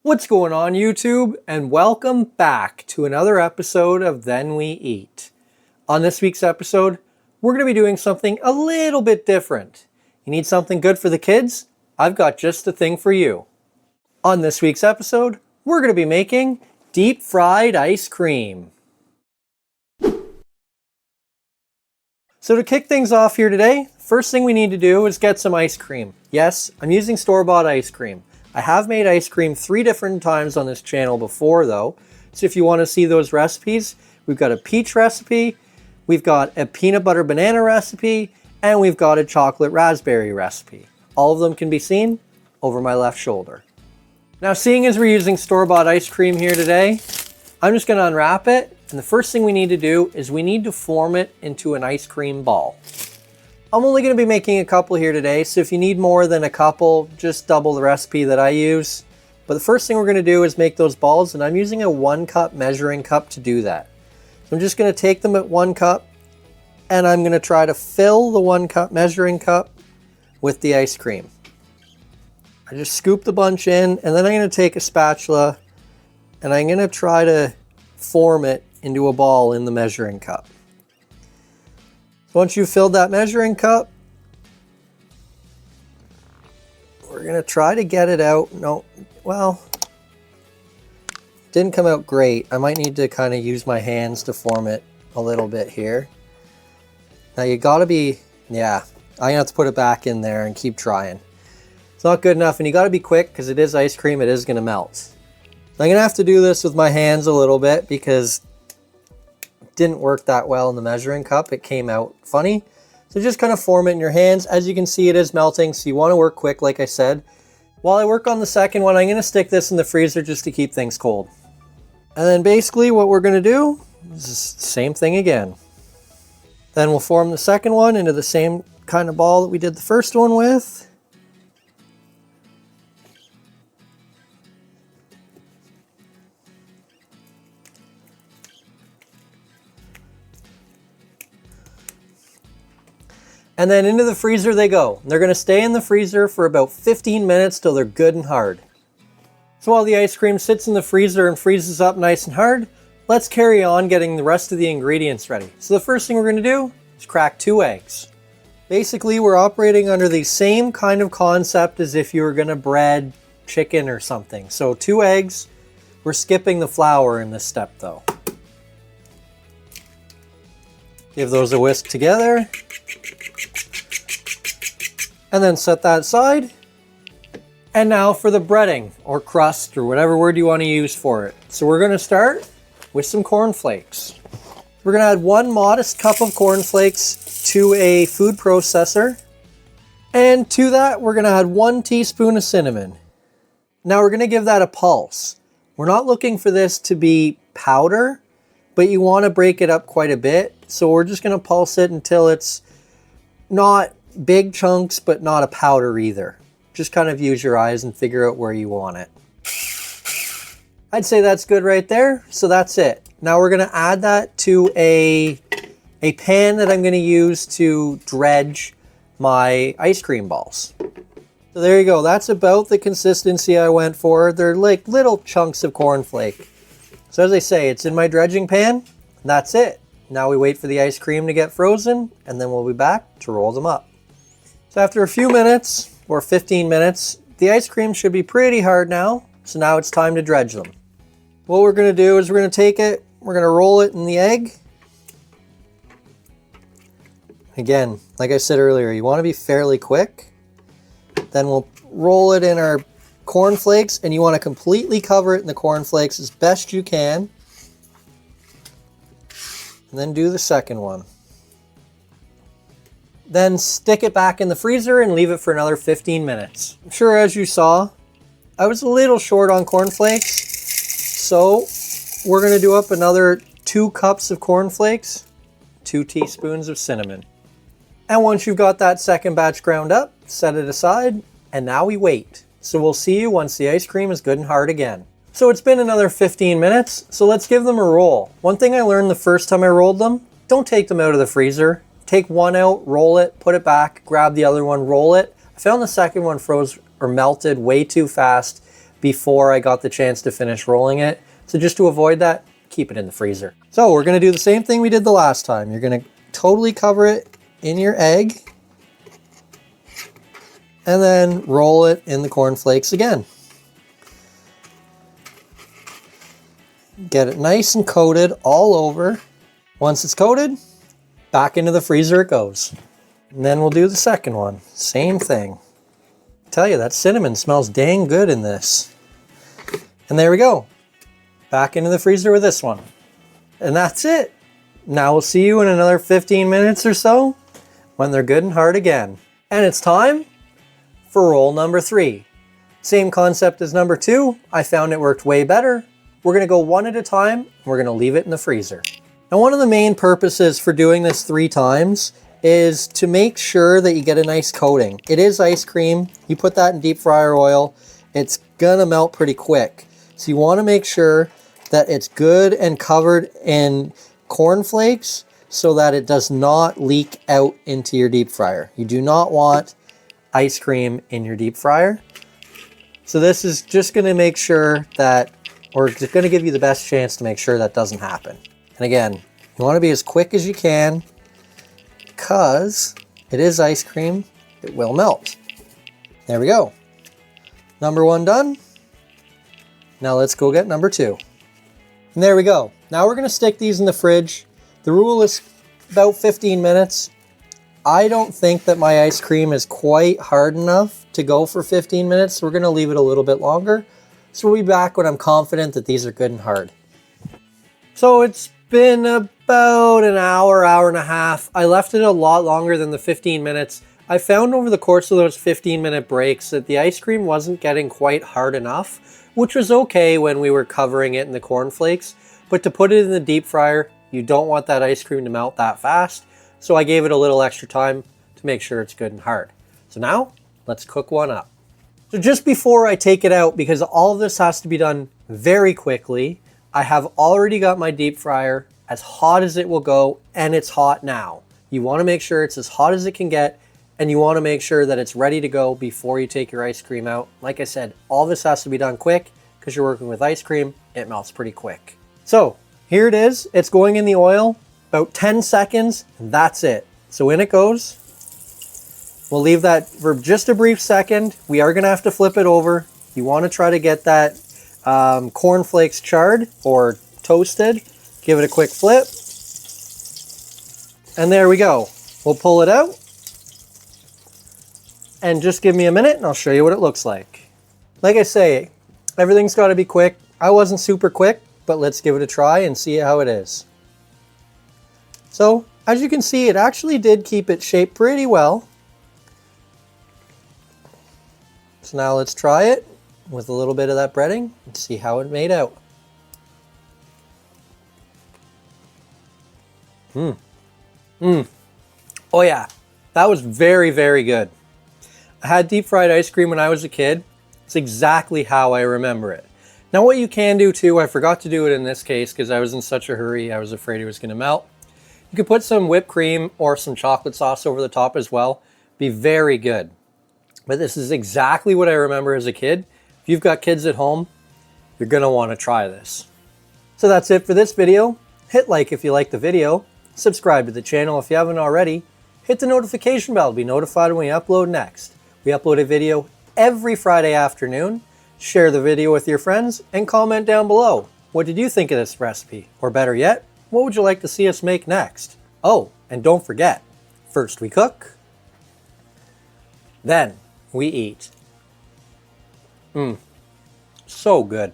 What's going on YouTube, and welcome back to another episode of Then We Eat. On this week's episode, we're going to be doing something a little bit different. You need something good for the kids? I've got just the thing for you. On this week's episode, we're going to be making deep fried ice cream. So to kick things off here today, first thing we need to do is get some ice cream. Yes, I'm using store-bought ice cream. I have made ice cream 3 different times on this channel before though, so if you want to see those recipes, we've got a peach recipe, we've got a peanut butter banana recipe, and we've got a chocolate raspberry recipe. All of them can be seen over my left shoulder. Now, seeing as we're using store-bought ice cream here today, I'm just going to unwrap it, and the first thing we need to do is we need to form it into an ice cream ball. I'm only going to be making a couple here today, so if you need more than a couple, just double the recipe that I use. But the first thing we're going to do is make those balls, and I'm using a 1 cup measuring cup to do that. So I'm just going to take them at 1 cup, and I'm going to try to fill the 1 cup measuring cup with the ice cream. I just scoop the bunch in, and then I'm going to take a spatula, and I'm going to try to form it into a ball in the measuring cup. Once you've filled that measuring cup, we're going to try to get it out. Didn't come out great. I might need to kind of use my hands to form it a little bit here. Now you got to be, I'm going to have to put it back in there and keep trying. It's not good enough, and you got to be quick because it is ice cream. It is going to melt. I'm going to have to do this with my hands a little bit because didn't work that well in the measuring cup. It came out funny. So just kind of form it in your hands. As you can see, it is melting, so you want to work quick, like I said. While I work on the second one, I'm going to stick this in the freezer just to keep things cold. And then basically what we're going to do is the same thing again. Then we'll form the second one into the same kind of ball that we did the first one with. And then into the freezer they go. They're going to stay in the freezer for about 15 minutes till they're good and hard. So while the ice cream sits in the freezer and freezes up nice and hard, let's carry on getting the rest of the ingredients ready. So the first thing we're going to do is crack 2 eggs. Basically, we're operating under the same kind of concept as if you were going to bread chicken or something. So 2 eggs. We're skipping the flour in this step though. Give those a whisk together. And then set that aside. And now for the breading or crust or whatever word you want to use for it. So we're going to start with some corn flakes. We're going to add 1 modest cup of corn flakes to a food processor. And to that, we're going to add 1 teaspoon of cinnamon. Now we're going to give that a pulse. We're not looking for this to be powder, but you want to break it up quite a bit. So we're just going to pulse it until it's not big chunks, but not a powder either. Just kind of use your eyes and figure out where you want it. I'd say that's good right there. So that's it. Now we're going to add that to a pan that I'm going to use to dredge my ice cream balls. So there you go. That's about the consistency I went for. They're like little chunks of cornflake. So as I say, it's in my dredging pan. And that's it. Now we wait for the ice cream to get frozen, and then we'll be back to roll them up. So after a few minutes, or 15 minutes, the ice cream should be pretty hard now. So now it's time to dredge them. What we're going to do is we're going to take it, we're going to roll it in the egg. Again, like I said earlier, you want to be fairly quick. Then we'll roll it in our cornflakes, and you want to completely cover it in the cornflakes as best you can. And then do the second one. Then stick it back in the freezer and leave it for another 15 minutes. I'm sure as you saw, I was a little short on cornflakes. So we're going to do up another 2 cups of cornflakes, 2 teaspoons of cinnamon. And once you've got that second batch ground up, set it aside, and now we wait. So we'll see you once the ice cream is good and hard again. So it's been another 15 minutes, so let's give them a roll. One thing I learned the first time I rolled them, don't take them out of the freezer. Take one out, roll it, put it back, grab the other one, roll it. I found the second one froze or melted way too fast before I got the chance to finish rolling it. So just to avoid that, keep it in the freezer. So we're gonna do the same thing we did the last time. You're gonna totally cover it in your egg and then roll it in the cornflakes again. Get it nice and coated all over. Once it's coated, back into the freezer it goes. And then we'll do the second one. Same thing. I tell you, that cinnamon smells dang good in this. And there we go. Back into the freezer with this one. And that's it. Now we'll see you in another 15 minutes or so when they're good and hard again. And it's time for roll number 3. Same concept as number 2. I found it worked way better. We're gonna go one at a time, and we're gonna leave it in the freezer. Now, one of the main purposes for doing this 3 times is to make sure that you get a nice coating. It is ice cream. You put that in deep fryer oil, it's gonna melt pretty quick. So you wanna make sure that it's good and covered in cornflakes so that it does not leak out into your deep fryer. You do not want ice cream in your deep fryer. So this is just gonna make sure that, or it's gonna give you the best chance to make sure that doesn't happen. And again, you wanna be as quick as you can because it is ice cream, it will melt. There we go. Number 1 done. Now let's go get number 2. And there we go. Now we're gonna stick these in the fridge. The rule is about 15 minutes. I don't think that my ice cream is quite hard enough to go for 15 minutes. So we're gonna leave it a little bit longer. So we'll be back when I'm confident that these are good and hard. So it's been about an hour, hour and a half. I left it a lot longer than the 15 minutes. I found over the course of those 15-minute breaks that the ice cream wasn't getting quite hard enough, which was okay when we were covering it in the cornflakes. But to put it in the deep fryer, you don't want that ice cream to melt that fast. So I gave it a little extra time to make sure it's good and hard. So now let's cook one up. So just before I take it out, because all of this has to be done very quickly, I have already got my deep fryer as hot as it will go, and it's hot now. You want to make sure it's as hot as it can get, and you want to make sure that it's ready to go before you take your ice cream out. Like I said, all this has to be done quick because you're working with ice cream. It melts pretty quick. So here it is. It's going in the oil, about 10 seconds, and that's it. So in it goes. We'll leave that for just a brief second. We are going to have to flip it over. You want to try to get that cornflakes charred or toasted. Give it a quick flip. And there we go. We'll pull it out. And just give me a minute and I'll show you what it looks like. Like I say, everything's got to be quick. I wasn't super quick, but let's give it a try and see how it is. So, as you can see, it actually did keep its shape pretty well. So now let's try it with a little bit of that breading and see how it made out. Oh yeah, that was very, very good. I had deep fried ice cream when I was a kid. It's exactly how I remember it. Now what you can do too, I forgot to do it in this case because I was in such a hurry, I was afraid it was going to melt. You could put some whipped cream or some chocolate sauce over the top as well. Be very good. But this is exactly what I remember as a kid. If you've got kids at home, you're going to want to try this. So that's it for this video. Hit like if you liked the video. Subscribe to the channel if you haven't already. Hit the notification bell to be notified when we upload next. We upload a video every Friday afternoon. Share the video with your friends and comment down below. What did you think of this recipe? Or better yet, what would you like to see us make next? Oh, and don't forget, first we cook, then we eat. So good.